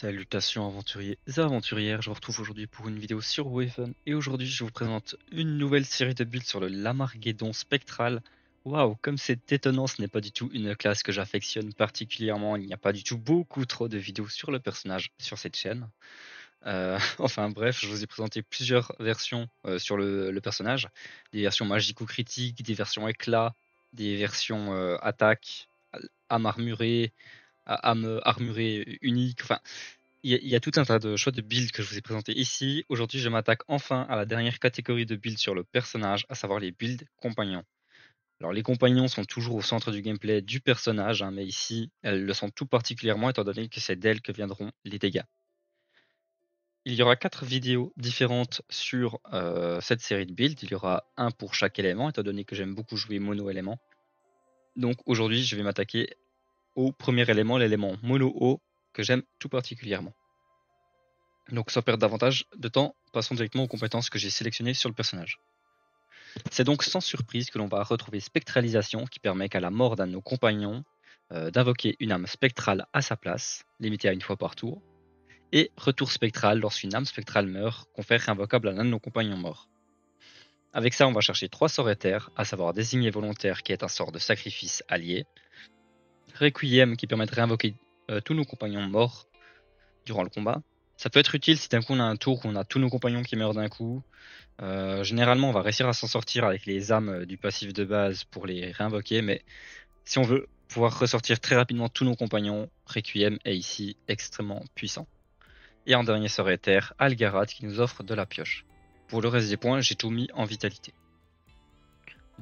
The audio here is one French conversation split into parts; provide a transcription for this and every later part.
Salutations aventuriers et aventurières, je vous retrouve aujourd'hui pour une vidéo sur Waven et aujourd'hui je vous présente une nouvelle série de builds sur le Lamarguédon spectral. Waouh, comme c'est étonnant, ce n'est pas du tout une classe que j'affectionne particulièrement, il n'y a pas du tout beaucoup trop de vidéos sur le personnage sur cette chaîne. Enfin bref, je vous ai présenté plusieurs versions sur le personnage, des versions magiques ou critiques, des versions éclat, des versions attaque, âme armurée, âme armurée unique, enfin il y a tout un tas de choix de builds que je vous ai présentés ici. Aujourd'hui, je m'attaque enfin à la dernière catégorie de builds sur le personnage, à savoir les builds compagnons. Alors les compagnons sont toujours au centre du gameplay du personnage, hein, mais ici, elles le sont tout particulièrement étant donné que c'est d'elles que viendront les dégâts. Il y aura 4 vidéos différentes sur cette série de builds. Il y aura un pour chaque élément, étant donné que j'aime beaucoup jouer mono-élément. Donc aujourd'hui, je vais m'attaquer au premier élément, l'élément mono-eau, que j'aime tout particulièrement. Donc sans perdre davantage de temps, passons directement aux compétences que j'ai sélectionnées sur le personnage. C'est donc sans surprise que l'on va retrouver Spectralisation qui permet qu'à la mort d'un de nos compagnons, d'invoquer une âme spectrale à sa place, limitée à une fois par tour, et Retour spectral lorsqu'une âme spectrale meurt, confère invocable à l'un de nos compagnons morts. Avec ça, on va chercher 3 sorts éthers, à savoir Désigné volontaire qui est un sort de sacrifice allié, Requiem qui permet de réinvoquer tous nos compagnons morts durant le combat. Ça peut être utile si d'un coup on a un tour où on a tous nos compagnons qui meurent d'un coup. Généralement, on va réussir à s'en sortir avec les âmes du passif de base pour les réinvoquer, mais si on veut pouvoir ressortir très rapidement tous nos compagnons, Requiem est ici extrêmement puissant. Et en dernier sort éther, Algarat qui nous offre de la pioche. Pour le reste des points, j'ai tout mis en vitalité.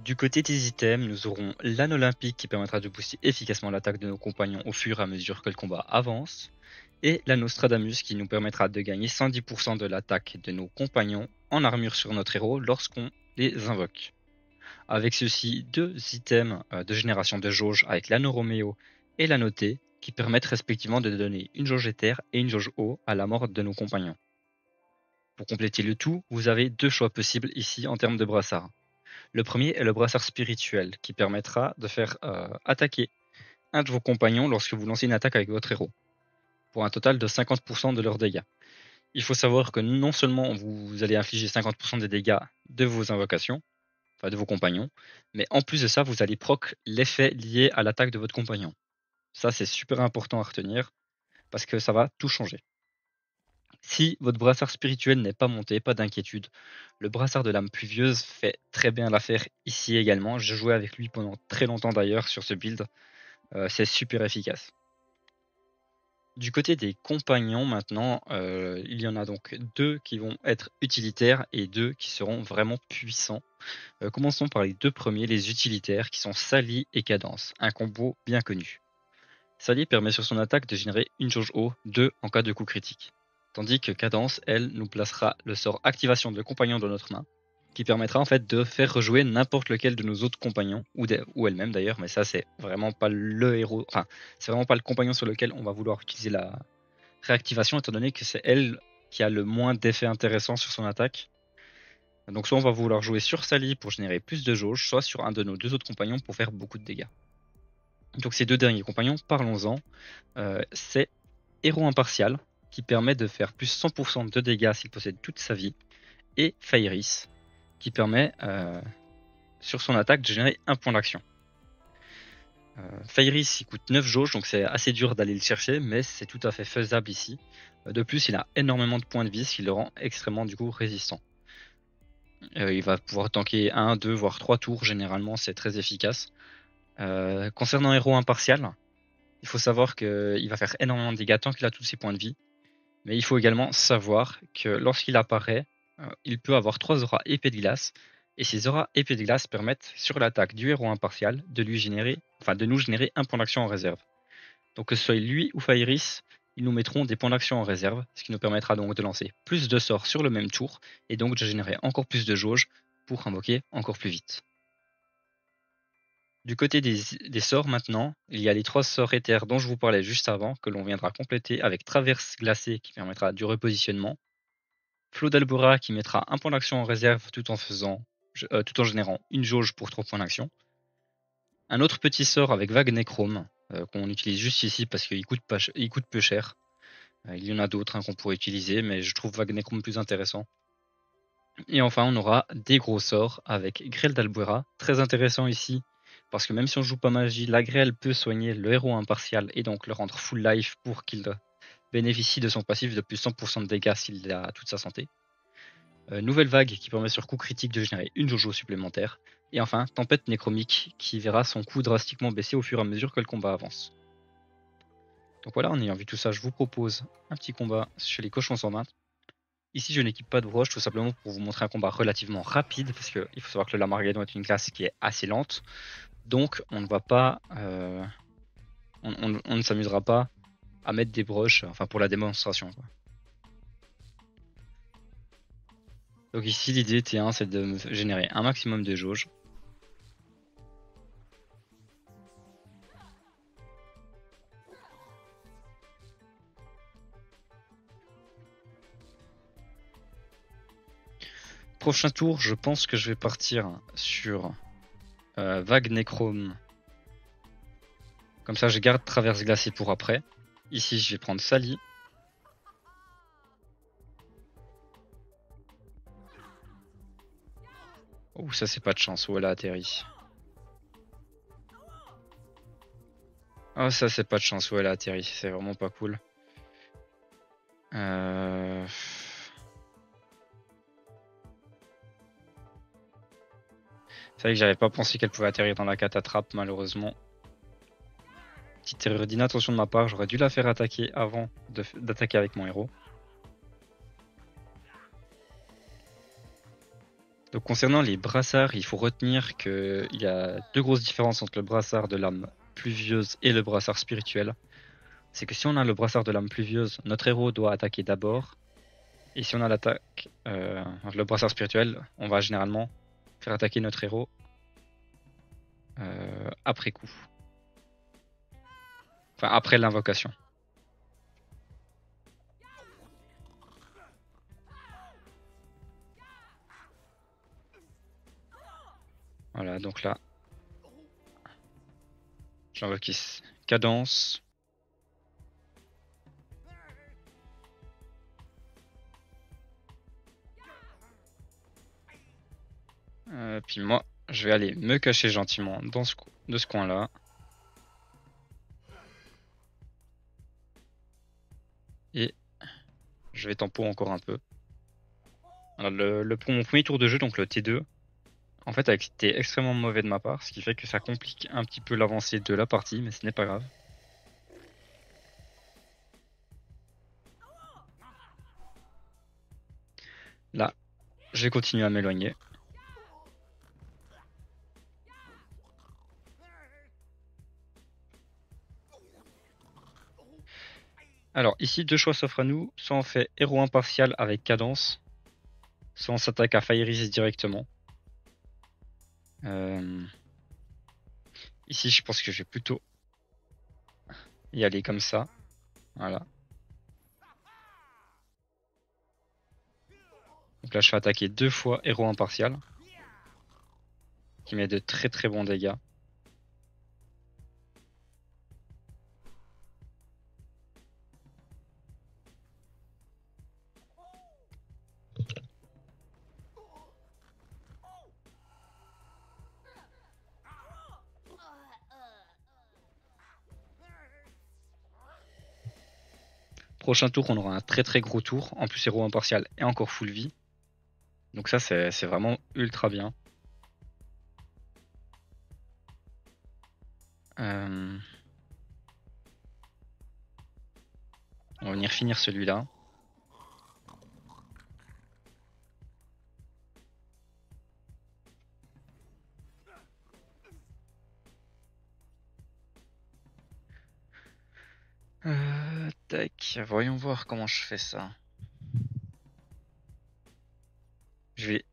Du côté des items, nous aurons l'âne olympique qui permettra de booster efficacement l'attaque de nos compagnons au fur et à mesure que le combat avance, et la Nostradamus qui nous permettra de gagner 110% de l'attaque de nos compagnons en armure sur notre héros lorsqu'on les invoque. Avec ceci, 2 items de génération de jauge avec l'anneau Roméo et l'anneau T qui permettent respectivement de donner une jauge éther et une jauge eau à la mort de nos compagnons. Pour compléter le tout, vous avez 2 choix possibles ici en termes de brassard. Le premier est le brassard spirituel qui permettra de faire attaquer un de vos compagnons lorsque vous lancez une attaque avec votre héros, pour un total de 50% de leurs dégâts. Il faut savoir que non seulement vous allez infliger 50% des dégâts de vos invocations, enfin de vos compagnons, mais en plus de ça, vous allez proc l'effet lié à l'attaque de votre compagnon. Ça, c'est super important à retenir, parce que ça va tout changer. Si votre brassard spirituel n'est pas monté, pas d'inquiétude. Le brassard de l'âme pluvieuse fait très bien l'affaire ici également. J'ai joué avec lui pendant très longtemps d'ailleurs sur ce build. C'est super efficace. Du côté des compagnons maintenant, il y en a donc 2 qui vont être utilitaires et 2 qui seront vraiment puissants. Commençons par les 2 premiers, les utilitaires, qui sont Sally et Cadence, un combo bien connu. Sally permet sur son attaque de générer une jauge eau, 2 en cas de coup critique. Tandis que Cadence, elle, nous placera le sort activation de compagnon dans notre main, qui permettra en fait de faire rejouer n'importe lequel de nos autres compagnons, ou elle-même d'ailleurs, mais ça c'est vraiment pas le héros, enfin c'est vraiment pas le compagnon sur lequel on va vouloir utiliser la réactivation, étant donné que c'est elle qui a le moins d'effets intéressants sur son attaque. Donc soit on va vouloir jouer sur Sally pour générer plus de jauge, soit sur un de nos 2 autres compagnons pour faire beaucoup de dégâts. Donc ces 2 derniers compagnons, parlons-en. C'est Héros impartial, qui permet de faire plus 100% de dégâts s'il possède toute sa vie, et Fairis, qui permet sur son attaque de générer un point d'action. Fairis il coûte 9 jauges, donc c'est assez dur d'aller le chercher, mais c'est tout à fait faisable ici. De plus, il a énormément de points de vie, ce qui le rend extrêmement du coup résistant. Il va pouvoir tanker 1, 2, voire 3 tours, généralement c'est très efficace. Concernant Héros impartial, il faut savoir qu'il va faire énormément de dégâts tant qu'il a tous ses points de vie. Mais il faut également savoir que lorsqu'il apparaît, il peut avoir 3 auras épée de glace. Et ces auras épée de glace permettent, sur l'attaque du héros impartial, de nous générer un point d'action en réserve. Donc que ce soit lui ou Fairis, ils nous mettront des points d'action en réserve, ce qui nous permettra donc de lancer plus de sorts sur le même tour, et donc de générer encore plus de jauge pour invoquer encore plus vite. Du côté des sorts maintenant, il y a les 3 sorts éthers dont je vous parlais juste avant, que l'on viendra compléter avec Traverse glacée qui permettra du repositionnement, Flot d'Albora qui mettra un point d'action en réserve tout en générant une jauge pour 3 points d'action. Un autre petit sort avec Vague Nécrome qu'on utilise juste ici parce qu'il coûte peu cher, Il y en a d'autres qu'on pourrait utiliser, mais je trouve Vague Necrom plus intéressant. Et enfin, on aura des gros sorts avec Grêle d'Albuera, très intéressant ici, parce que même si on joue pas magie, la grêle peut soigner le héros impartial et donc le rendre full life pour qu'il bénéficie de son passif de plus 100% de dégâts s'il a toute sa santé. Nouvelle vague qui permet sur coup critique de générer une Jojo supplémentaire. Et enfin, tempête néchromique qui verra son coût drastiquement baisser au fur et à mesure que le combat avance. Donc voilà, en ayant vu tout ça, je vous propose un petit combat chez les cochons sans main. Ici, je n'équipe pas de broche, tout simplement pour vous montrer un combat relativement rapide, parce qu'il faut savoir que le Lamargaddon est une classe qui est assez lente. Donc, on ne va pas, on ne s'amusera pas à mettre des broches, enfin pour la démonstration, quoi. Donc ici, l'idée T1, c'est de générer un maximum de jauges. Prochain tour, je pense que je vais partir sur Vague Necrom. Comme ça, je garde Traverse Glacée pour après. Ici, je vais prendre Sally. Oh, ça, c'est pas de chance où elle a atterri. Oh, ça, c'est pas de chance où elle a atterri. C'est vraiment pas cool. C'est vrai que j'avais pas pensé qu'elle pouvait atterrir dans la catatrape, malheureusement. Petite erreur d'inattention de ma part, j'aurais dû la faire attaquer avant d'attaquer avec mon héros. Donc concernant les brassards, il faut retenir qu'il y a deux grosses différences entre le brassard de l'âme pluvieuse et le brassard spirituel. C'est que si on a le brassard de l'âme pluvieuse, notre héros doit attaquer d'abord. Et si on a le brassard spirituel, on va généralement faire attaquer notre héros après coup. Enfin, après l'invocation. Voilà, donc là, j'invoque ici cadence. Puis moi, je vais aller me cacher gentiment dans de ce coin-là. Et je vais tempo encore un peu. Alors mon premier tour de jeu, donc le T2, en fait a été extrêmement mauvais de ma part, ce qui fait que ça complique un petit peu l'avancée de la partie, mais ce n'est pas grave. Là, je vais continuer à m'éloigner. Alors ici, deux choix s'offrent à nous. Soit on fait héros impartial avec cadence, soit on s'attaque à Fairies directement. Ici, je pense que je vais plutôt y aller comme ça. Voilà. Donc là, je fais attaquer deux fois héros impartial, qui met de très très bons dégâts. Prochain tour, on aura un très très gros tour. En plus, héros impartial et encore full vie. Donc ça, c'est vraiment ultra bien. On va venir finir celui-là. Tac, voyons voir comment je fais ça. Je vais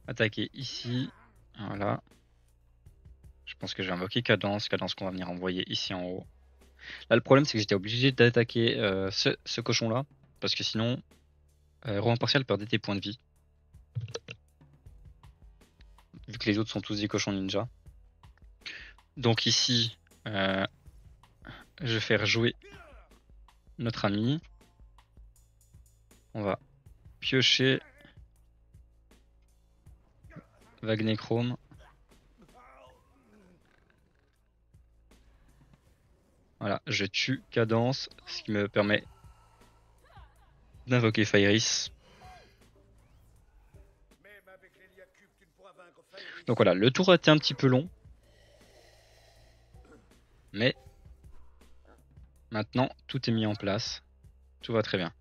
attaquer ici. Voilà. Je pense que je vais invoquer cadence qu'on va venir envoyer ici en haut. Là, le problème, c'est que j'étais obligé d'attaquer ce cochon-là, parce que sinon, héros impartial perdait des points de vie. Vu que les autres sont tous des cochons ninja. Donc ici, je vais faire jouer notre ami. On va piocher Vagnechrome. Voilà, je tue Cadence, ce qui me permet d'invoquer Fairis. Donc voilà, le tour a été un petit peu long. Mais maintenant, tout est mis en place. Tout va très bien.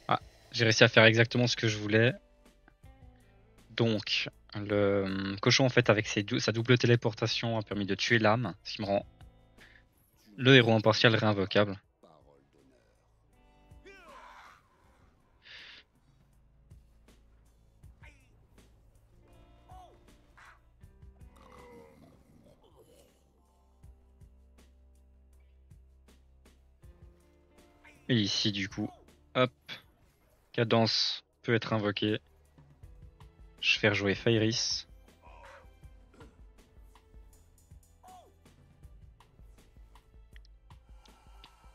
Ah, j'ai réussi à faire exactement ce que je voulais. Donc, le cochon, en fait, avec sa double téléportation, a permis de tuer l'âme, ce qui me rend le héros impartial réinvocable. Et ici, du coup, hop, Cadence peut être invoquée. Je vais faire jouer Fairis.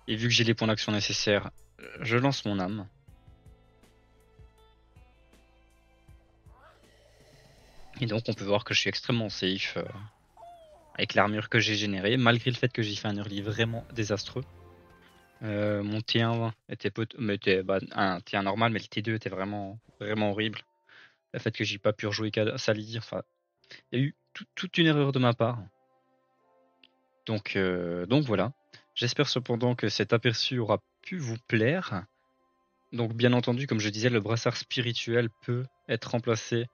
Et vu que j'ai les points d'action nécessaires, je lance mon âme. Et donc on peut voir que je suis extrêmement safe avec l'armure que j'ai générée, malgré le fait que j'ai fait un early vraiment désastreux. Mon T1 était, un T1 normal, mais le T2 était vraiment horrible. Le fait que j'ai pas pu rejouer Sally, enfin, il y a eu toute une erreur de ma part. Donc voilà. J'espère cependant que cet aperçu aura pu vous plaire. Donc bien entendu, comme je disais, le brassard spirituel peut être remplacé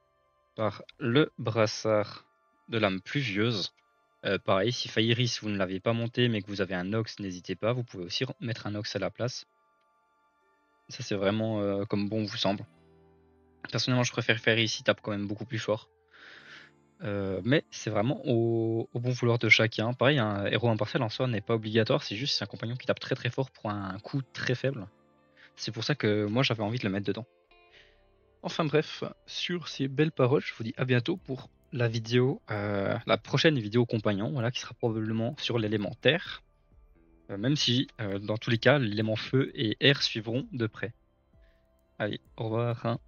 par le brassard de l'âme pluvieuse. Pareil, si Fairis vous ne l'avez pas monté mais que vous avez un Nox, n'hésitez pas, vous pouvez aussi mettre un Nox à la place. Ça c'est vraiment comme bon vous semble. Personnellement je préfère Fairis, il tape quand même beaucoup plus fort. Mais c'est vraiment au bon vouloir de chacun. Pareil, un héros impartial en soi n'est pas obligatoire, c'est juste un compagnon qui tape très fort pour un coût très faible. C'est pour ça que moi j'avais envie de le mettre dedans. Enfin bref, sur ces belles paroles, je vous dis à bientôt pour la vidéo, la prochaine vidéo compagnon, voilà, qui sera probablement sur l'élément terre. Même si, dans tous les cas, l'élément feu et air suivront de près. Allez, au revoir. Hein.